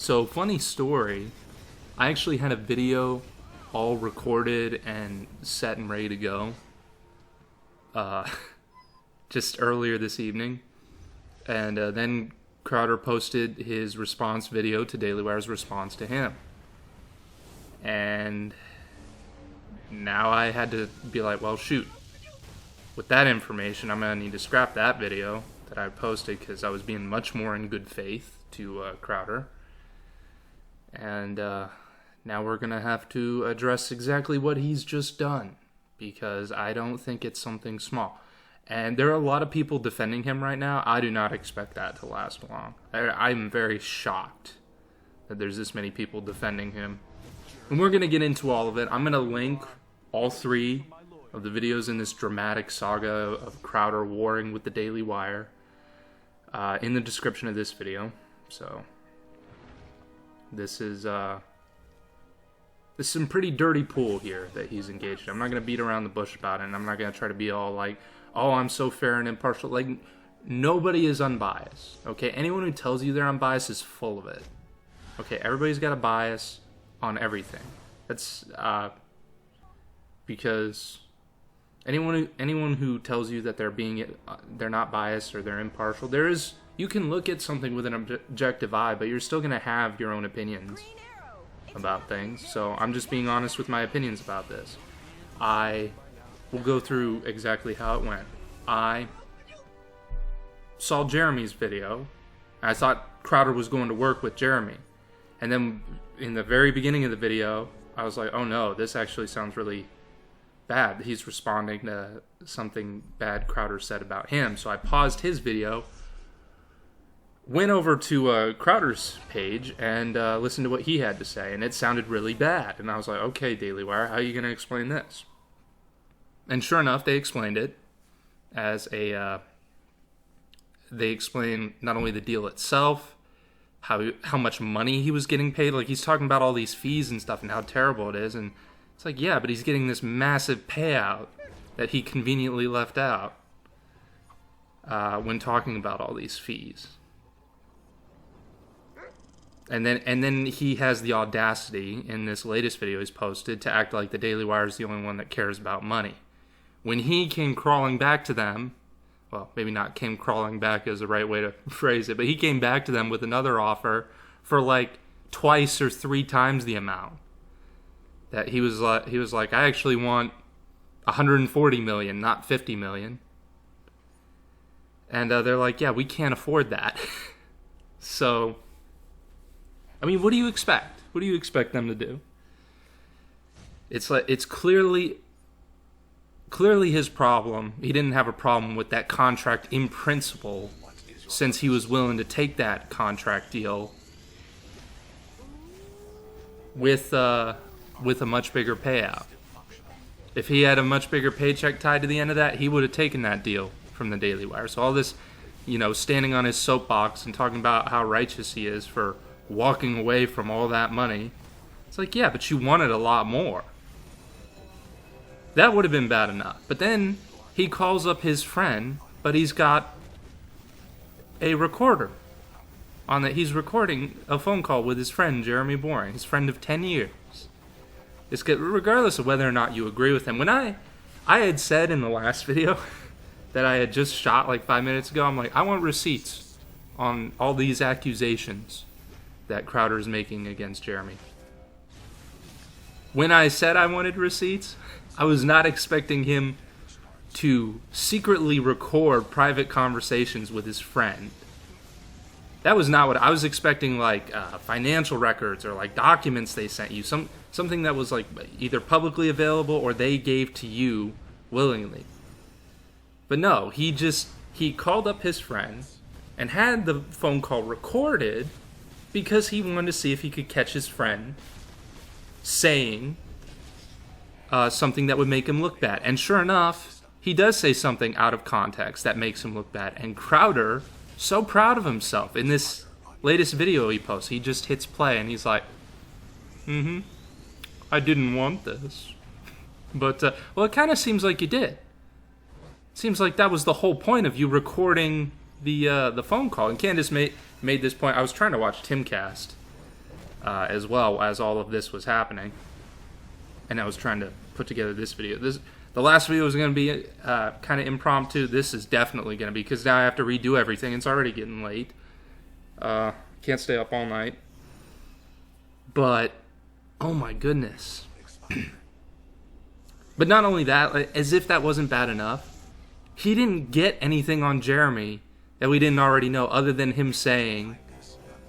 So, funny story. I actually had a video all recorded and set and ready to go uh, just earlier this evening. And then Crowder posted his response video to Daily Wire's response to him. And now I had to be like, well, shoot. With that information, I'm going to need to scrap that video that I posted because I was being much more in good faith to Crowder. And now we're going to have to address exactly what he's just done, because I don't think it's something small. And there are a lot of people defending him right now. I do not expect that to last long. I'm very shocked that there's this many people defending him. And we're going to get into all of it. I'm going to link all three of the videos in this dramatic saga of Crowder warring with the Daily Wire in the description of this video. So this is some pretty dirty pool here that he's engaged in. I'm not going to beat around the bush about it, and I'm not going to try to be all like, oh, I'm so fair and impartial. Like, nobody is unbiased, okay? Anyone who tells you they're unbiased is full of it. Okay, everybody's got a bias on everything. That's because anyone who tells you that they're not biased or they're impartial, you can look at something with an objective eye, but you're still going to have your own opinions about things. So I'm just being honest with my opinions about this. I will go through exactly how it went. I saw Jeremy's video. I thought Crowder was going to work with Jeremy. And then in the very beginning of the video, I was like, oh no, this actually sounds really bad. He's responding to something bad Crowder said about him. So I paused his video, went over to Crowder's page, and listened to what he had to say. And it sounded really bad. And I was like, okay, Daily Wire, how are you going to explain this? And sure enough, they explained it as they explained not only the deal itself, how much money he was getting paid. Like, he's talking about all these fees and stuff and how terrible it is. And it's like, yeah, but he's getting this massive payout that he conveniently left out when talking about all these fees. And then he has the audacity in this latest video he's posted to act like the Daily Wire is the only one that cares about money. When he came crawling back to them, well, maybe not came crawling back is the right way to phrase it, but he came back to them with another offer for like twice or three times the amount. That he was like, I actually want 140 million, not 50 million. And they're like, yeah, we can't afford that. So, I mean, what do you expect? What do you expect them to do? It's clearly his problem. He didn't have a problem with that contract in principle, since he was willing to take that contract deal with a much bigger payout. If he had a much bigger paycheck tied to the end of that, he would have taken that deal from the Daily Wire. So all this, standing on his soapbox and talking about how righteous he is for walking away from all that money, it's like, yeah, but you wanted a lot more. That would have been bad enough. But then he calls up his friend, but he's got a recorder on that. He's recording a phone call with his friend Jeremy Boring, his friend of 10 years. It's good, regardless of whether or not you agree with him. When I had said in the last video that I had just shot like 5 minutes ago, I'm like, I want receipts on all these accusations that Crowder is making against Jeremy. When I said I wanted receipts, I was not expecting him to secretly record private conversations with his friend. That was not what I was expecting, like financial records or like documents they sent you. Something that was like either publicly available or they gave to you willingly. But no, he called up his friend and had the phone call recorded because he wanted to see if he could catch his friend saying something that would make him look bad. And sure enough, he does say something out of context that makes him look bad. And Crowder, so proud of himself, in this latest video he posts, he just hits play and he's like, I didn't want this. But, well, it kind of seems like you did. Seems like that was the whole point of you recording the phone call. And Candace made this point. I was trying to watch Timcast as well as all of this was happening. And I was trying to put together this video. The last video was going to be kind of impromptu. This is definitely going to be, because now I have to redo everything. It's already getting late. Can't stay up all night. But, oh my goodness. But not only that, as if that wasn't bad enough, he didn't get anything on Jeremy that we didn't already know, other than him saying,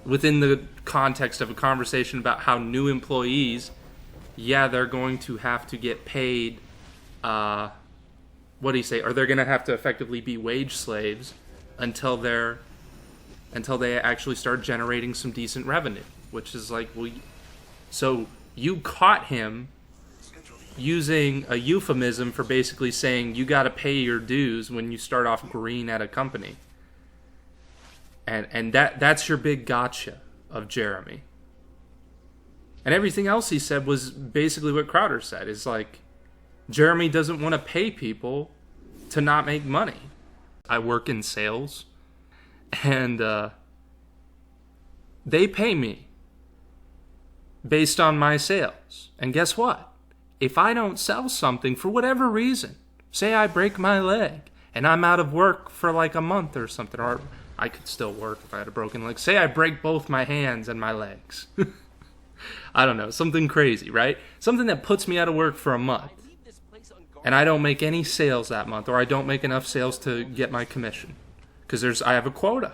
within the context of a conversation about how new employees, yeah, they're going to have to get paid, what do you say, or they're going to have to effectively be wage slaves until they actually start generating some decent revenue, which is like, well, so you caught him using a euphemism for basically saying you got to pay your dues when you start off green at a company. And that's your big gotcha of Jeremy. And everything else he said was basically what Crowder said. Is like, Jeremy doesn't want to pay people to not make money. I work in sales, and they pay me based on my sales. And guess what? If I don't sell something for whatever reason, say I break my leg and I'm out of work for like a month or something, or I could still work if I had a broken leg. Say I break both my hands and my legs. I don't know, something crazy, right? Something that puts me out of work for a month. And I don't make any sales that month, or I don't make enough sales to get my commission. Because I have a quota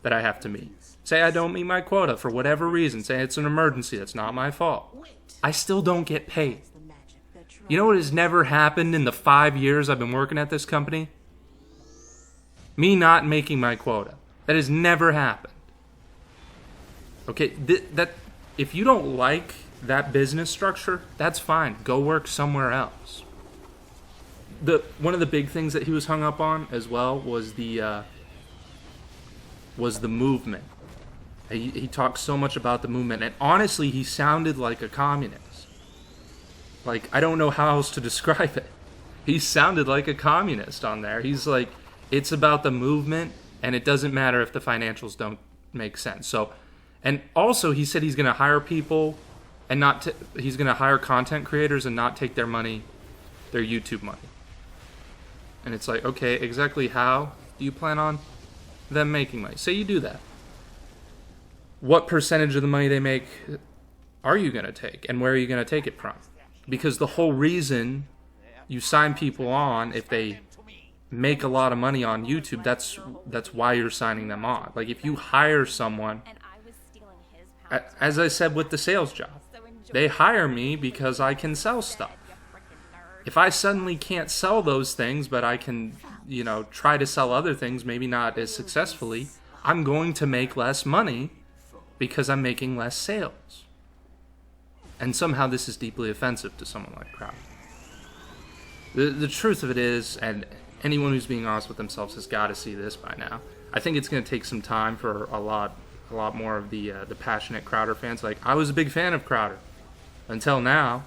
that I have to meet. Say I don't meet my quota for whatever reason. Say it's an emergency, that's not my fault. I still don't get paid. You know what has never happened in the 5 years I've been working at this company? Me not making my quota. That has never happened. Okay, that if you don't like that business structure, that's fine. Go work somewhere else. One of the big things that he was hung up on as well was the movement. He talked so much about the movement, and honestly, he sounded like a communist. Like, I don't know how else to describe it. He sounded like a communist on there. He's like, it's about the movement, and it doesn't matter if the financials don't make sense. So, and also he said he's going to hire people and he's going to hire content creators and not take their money, their YouTube money. And it's like, okay, exactly how do you plan on them making money? Say you do that. What percentage of the money they make are you going to take, and where are you going to take it from? Because the whole reason you sign people on, if they make a lot of money on YouTube, that's why you're signing them on. Like, if you hire someone, as I said with the sales job, they hire me because I can sell stuff. If I suddenly can't sell those things, but I can, try to sell other things, maybe not as successfully, I'm going to make less money because I'm making less sales. And somehow this is deeply offensive to someone like Crowder. The truth of it is, and anyone who's being honest with themselves has got to see this by now, I think it's going to take some time for a lot more of the passionate Crowder fans. Like, I was a big fan of Crowder. Until now,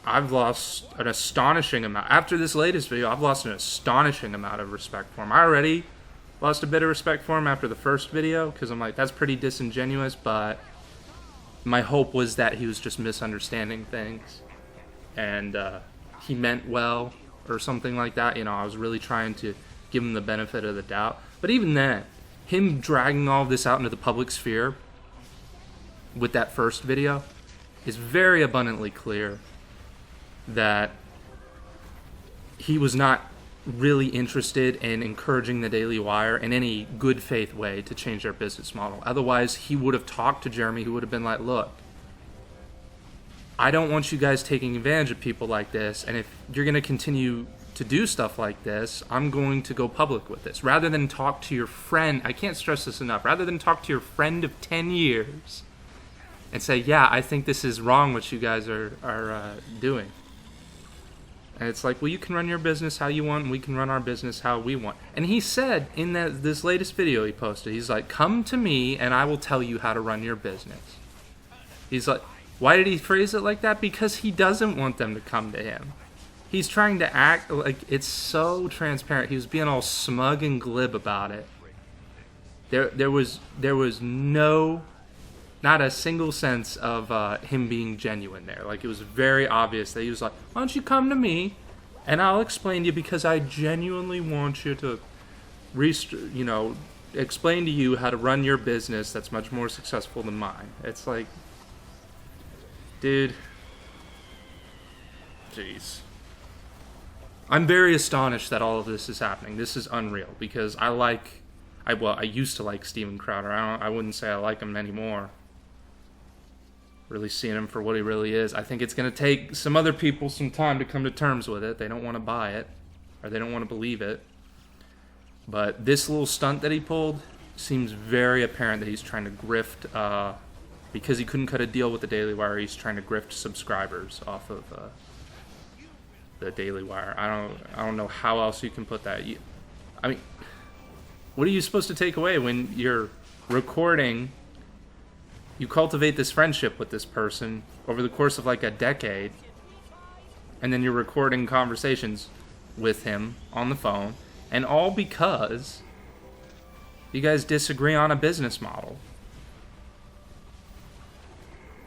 I've lost an astonishing amount. After this latest video, I've lost an astonishing amount of respect for him. I already lost a bit of respect for him after the first video, because I'm like, that's pretty disingenuous, but my hope was that he was just misunderstanding things, and he meant well, or something like that. I was really trying to give him the benefit of the doubt. But even then, him dragging all of this out into the public sphere with that first video is very abundantly clear that he was not really interested in encouraging the Daily Wire in any good faith way to change their business model. Otherwise, he would have talked to Jeremy, who would have been like, look, I don't want you guys taking advantage of people like this, and if you're going to continue to do stuff like this, I'm going to go public with this. Rather than talk to your friend, I can't stress this enough, rather than talk to your friend of 10 years and say, yeah, I think this is wrong what you guys are doing. And it's like, well, you can run your business how you want, and we can run our business how we want. And he said in this latest video he posted, he's like, come to me and I will tell you how to run your business. He's like, why did he phrase it like that? Because he doesn't want them to come to him. He's trying to act like it's so transparent. He was being all smug and glib about it. There was no not a single sense of him being genuine there. Like, it was very obvious that he was like, why don't you come to me and I'll explain to you, because I genuinely want you to, explain to you how to run your business that's much more successful than mine. It's like, dude, jeez. I'm very astonished that all of this is happening. This is unreal, because I used to like Steven Crowder. I wouldn't say I like him anymore. Really seeing him for what he really is. I think it's going to take some other people some time to come to terms with it. They don't want to buy it, or they don't want to believe it. But this little stunt that he pulled seems very apparent that he's trying to grift, because he couldn't cut a deal with the Daily Wire. He's trying to grift subscribers off of the Daily Wire. I don't know how else you can put that. I mean, what are you supposed to take away when you're recording? You cultivate this friendship with this person over the course of like a decade, and then you're recording conversations with him on the phone, and all because you guys disagree on a business model.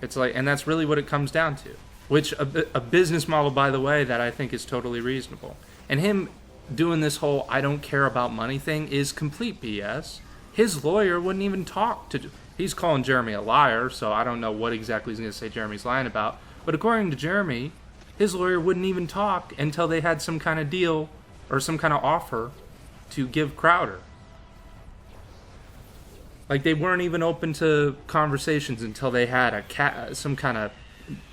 It's like, and that's really what it comes down to. Which, a business model, by the way, that I think is totally reasonable. And him doing this whole I don't care about money thing is complete BS. His lawyer wouldn't even talk to... He's calling Jeremy a liar, so I don't know what exactly he's going to say Jeremy's lying about. But according to Jeremy, his lawyer wouldn't even talk until they had some kind of deal or some kind of offer to give Crowder. Like, they weren't even open to conversations until they had some kind of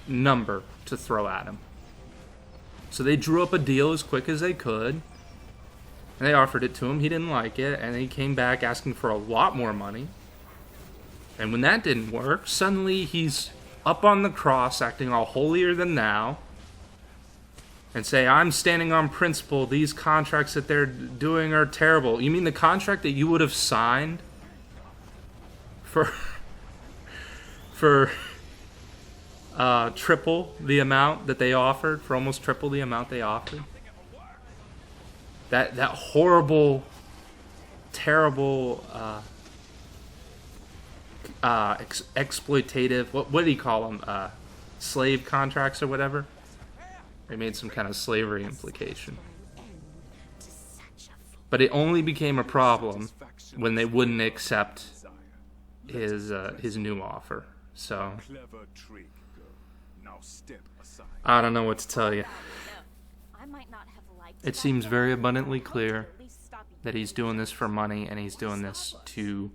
number to throw at him. So they drew up a deal as quick as they could, and they offered it to him. He didn't like it, and he came back asking for a lot more money. And when that didn't work, suddenly he's up on the cross, acting all holier than thou, and say, I'm standing on principle, these contracts that they're doing are terrible. You mean the contract that you would have signed for triple the amount that they offered, for almost triple the amount they offered? That horrible, terrible, exploitative, what do you call them? Slave contracts or whatever? They made some kind of slavery implication. But it only became a problem when they wouldn't accept his new offer. So I don't know what to tell you. It seems very abundantly clear that he's doing this for money, and he's doing this to...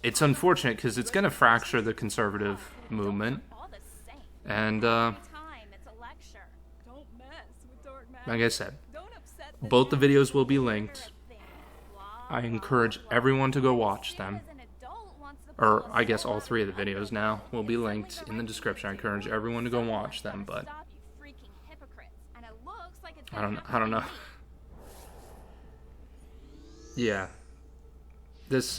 It's unfortunate because it's going to fracture the conservative movement. And like I said, both the videos will be linked. I encourage everyone to go watch them. Or I guess all three of the videos now will be linked in the description. I encourage everyone to go watch them, but I don't know. Yeah. This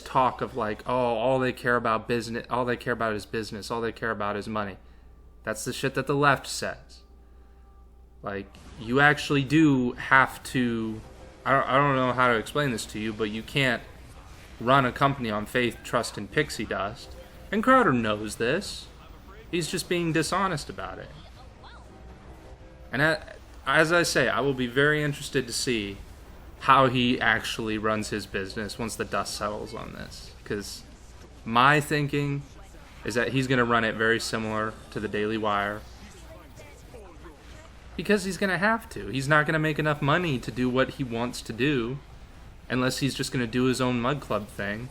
talk of like, oh, all they care about business, all they care about is business, all they care about is money. That's the shit that the left says. Like, you actually do have to, I don't know how to explain this to you, but you can't run a company on faith, trust, and pixie dust. And Crowder knows this. He's just being dishonest about it. And as I say, I will be very interested to see how he actually runs his business once the dust settles on this. Because my thinking is that he's going to run it very similar to the Daily Wire. Because he's going to have to. He's not going to make enough money to do what he wants to do unless he's just going to do his own Mud Club thing.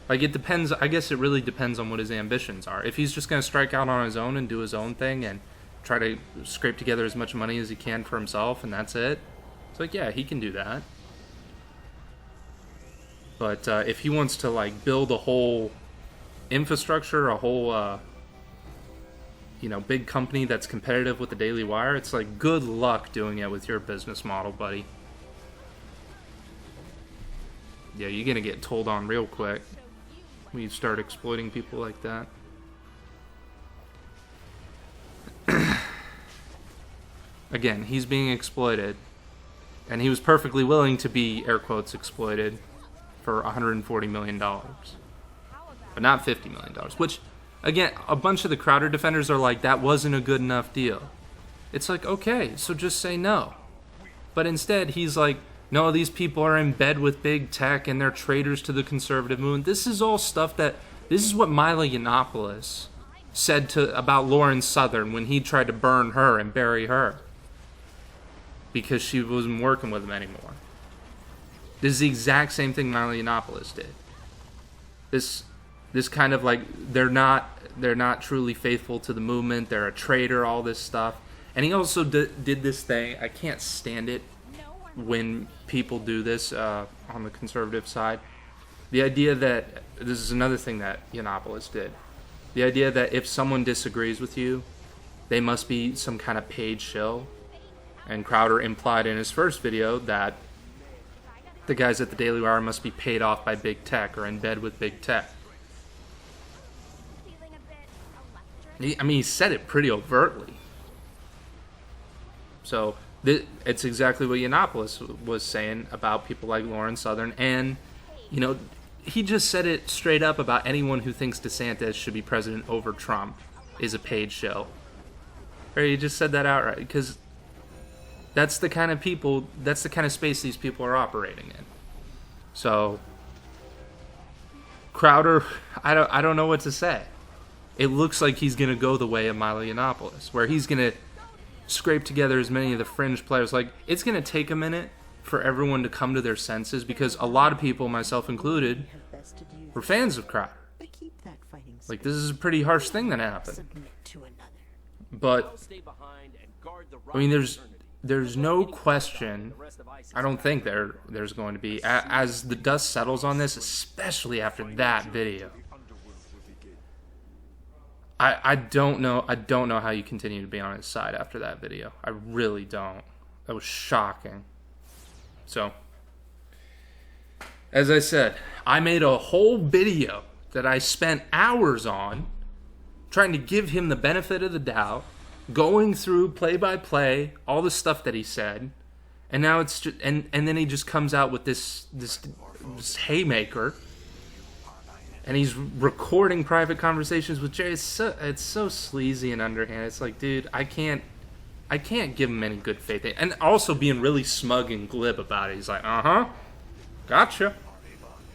Like, it depends. I guess it really depends on what his ambitions are. If he's just going to strike out on his own and do his own thing and try to scrape together as much money as he can for himself and that's it, it's like, yeah, he can do that. But if he wants to, like, build a whole infrastructure, a whole, big company that's competitive with the Daily Wire, it's like, good luck doing it with your business model, buddy. Yeah, you're going to get told on real quick when you start exploiting people like that. Again, he's being exploited. And he was perfectly willing to be, air quotes, exploited for $140 million. But not $50 million. Which, again, a bunch of the Crowder defenders are like, that wasn't a good enough deal. It's like, okay, so just say no. But instead, he's like, no, these people are in bed with big tech and they're traitors to the conservative movement. This is all stuff that, this is what Milo Yiannopoulos said about Lauren Southern when he tried to burn her and bury her because she wasn't working with him anymore. This is the exact same thing Milo Yiannopoulos did. This kind of like, they're not truly faithful to the movement, they're a traitor, all this stuff. And he also did this thing, I can't stand it when people do this on the conservative side. The idea that, this is another thing that Yiannopoulos did, the idea that if someone disagrees with you, they must be some kind of paid shill. And Crowder implied in his first video that the guys at the Daily Wire must be paid off by big tech or in bed with big tech. He said it pretty overtly. So it's exactly what Yiannopoulos was saying about people like Lauren Southern. And, you know, he just said it straight up about anyone who thinks DeSantis should be president over Trump is a paid shill. Or he just said that outright, because that's the kind of people, that's the kind of space these people are operating in. So, Crowder, I don't know what to say. It looks like he's going to go the way of Milo Yiannopoulos, where he's going to scrape together as many of the fringe players. Like, it's going to take a minute for everyone to come to their senses, because a lot of people, myself included, were fans of Crowder. Like, this is a pretty harsh thing that happened. But, I mean, there's no question, I don't think there's going to be, as the dust settles on this, especially after that video. I don't know how you continue to be on his side after that video. I really don't. That was shocking. So, as I said, I made a whole video that I spent hours on trying to give him the benefit of the doubt, going through play by play, all the stuff that he said, and now it's just, and then he just comes out with this haymaker, and he's recording private conversations with Jerry. It's so sleazy and underhand. It's like, dude, I can't give him any good faith. And also being really smug and glib about it. He's like, gotcha.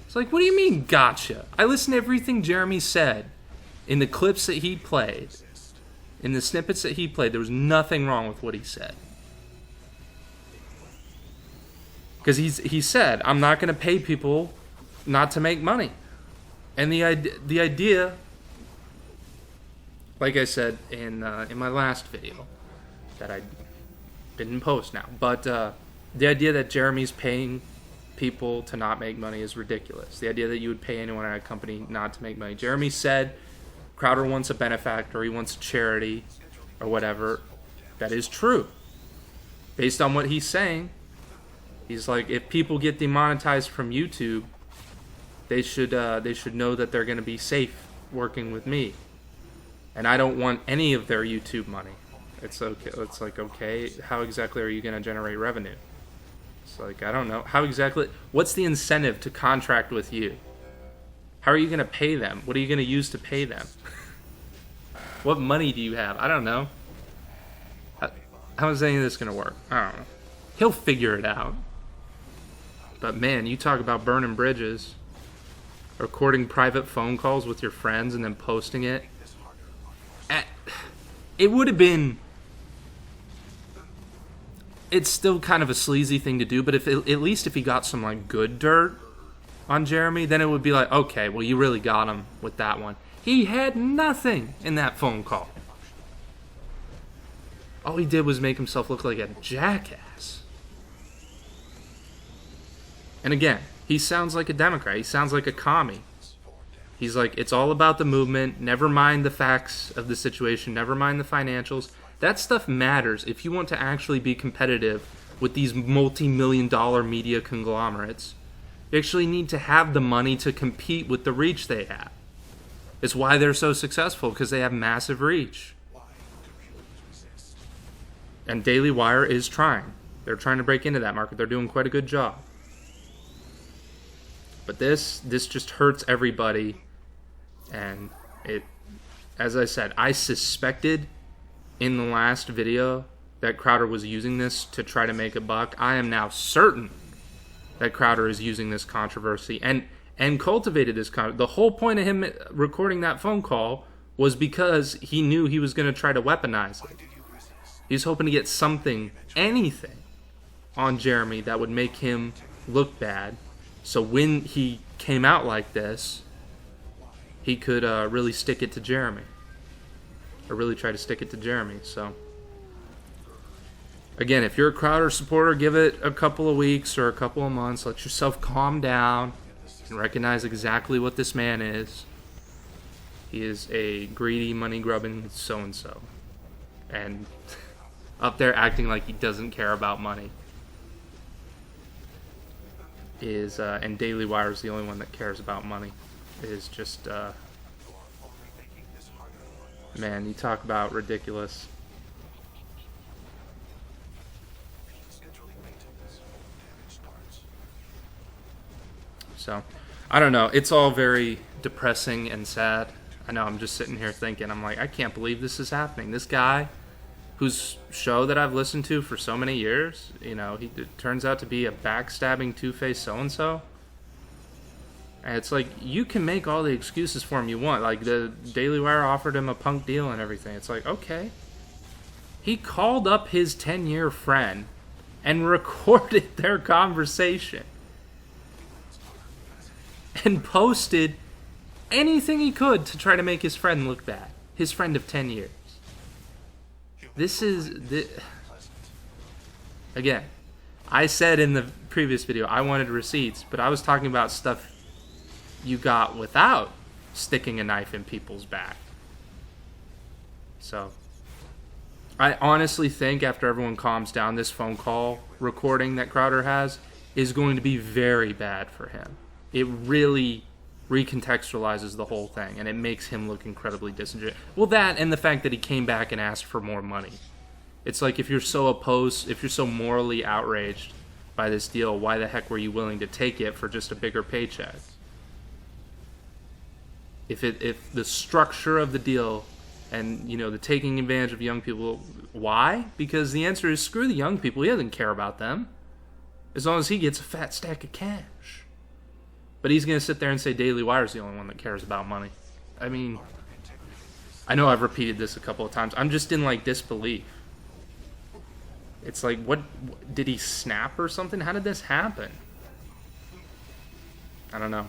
It's like, what do you mean, gotcha? I listened to everything Jeremy said in the clips that he played, in the snippets that he played. There was nothing wrong with what he said. Because he said, I'm not going to pay people not to make money. And the idea, like I said in my last video, that I didn't post now, but the idea that Jeremy's paying people to not make money is ridiculous. The idea that you would pay anyone at a company not to make money. Jeremy said Crowder wants a benefactor, he wants a charity, or whatever. That is true. Based on what he's saying, he's like, if people get demonetized from YouTube, they should know that they're going to be safe working with me, and I don't want any of their YouTube money. It's okay. It's like, okay, how exactly are you going to generate revenue? It's like, I don't know. How exactly? What's the incentive to contract with you? How are you going to pay them? What are you going to use to pay them? What money do you have? I don't know. How is any of this going to work? I don't know. He'll figure it out. But man, you talk about burning bridges. Recording private phone calls with your friends and then posting it. It would have been... It's still kind of a sleazy thing to do, but at least if he got some like good dirt on Jeremy, then it would be like, okay, well, you really got him with that one. He had nothing in that phone call. All he did was make himself look like a jackass. And again, he sounds like a Democrat. He sounds like a commie. He's like, it's all about the movement. Never mind the facts of the situation. Never mind the financials. That stuff matters if you want to actually be competitive with these multi-million-dollar media conglomerates. You actually need to have the money to compete with the reach they have. It's why they're so successful, because they have massive reach. And Daily Wire is trying. They're trying to break into that market. They're doing quite a good job. But this just hurts everybody, and it, as I said, I suspected in the last video that Crowder was using this to try to make a buck. I am now certain that Crowder is using this controversy and cultivated this the whole point of him recording that phone call was because he knew he was going to try to weaponize it. He's hoping to get something, anything, on Jeremy that would make him look bad. So when he came out like this, he could really stick it to Jeremy. Or really try to stick it to Jeremy. So, again, if you're a Crowder supporter, give it a couple of weeks or a couple of months. Let yourself calm down and recognize exactly what this man is. He is a greedy, money-grubbing so-and-so. And up there acting like he doesn't care about money. And Daily Wire is the only one that cares about money. It is just, man, you talk about ridiculous. So, I don't know. It's all very depressing and sad. I know I'm just sitting here thinking, I'm like, I can't believe this is happening. This guy, whose show that I've listened to for so many years, you know, it turns out to be a backstabbing, two-faced so-and-so. And it's like, you can make all the excuses for him you want. Like, the Daily Wire offered him a punk deal and everything. It's like, okay. He called up his 10-year friend and recorded their conversation. And posted anything he could to try to make his friend look bad. His friend of 10 years. Again, I said in the previous video I wanted receipts, but I was talking about stuff you got without sticking a knife in people's back. So, I honestly think after everyone calms down, this phone call recording that Crowder has is going to be very bad for him. It really recontextualizes the whole thing, and it makes him look incredibly disingenuous. Well, that and the fact that he came back and asked for more money. It's like, if you're so opposed, if you're so morally outraged by this deal, why the heck were you willing to take it for just a bigger paycheck? If the structure of the deal and, you know, the taking advantage of young people, why? Because the answer is screw the young people. He doesn't care about them. As long as he gets a fat stack of cash. But he's going to sit there and say Daily Wire's the only one that cares about money. I mean, I know I've repeated this a couple of times. I'm just in, like, disbelief. It's like, what did he snap or something? How did this happen? I don't know.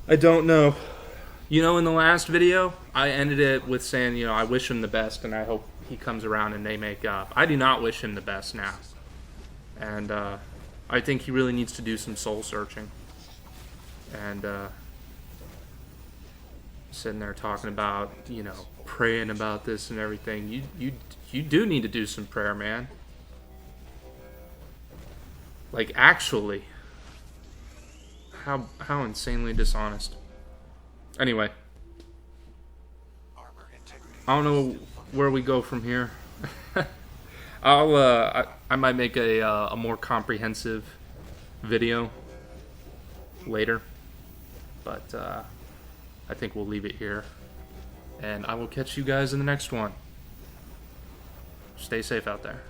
I don't know. You know, in the last video, I ended it with saying, you know, I wish him the best and I hope he comes around and they make up. I do not wish him the best now. And, I think he really needs to do some soul searching. And sitting there talking about, you know, praying about this and everything. You do need to do some prayer, man. Like, actually. How insanely dishonest. Anyway. I don't know where we go from here. I might make a more comprehensive video later, but I think we'll leave it here, and I will catch you guys in the next one. Stay safe out there.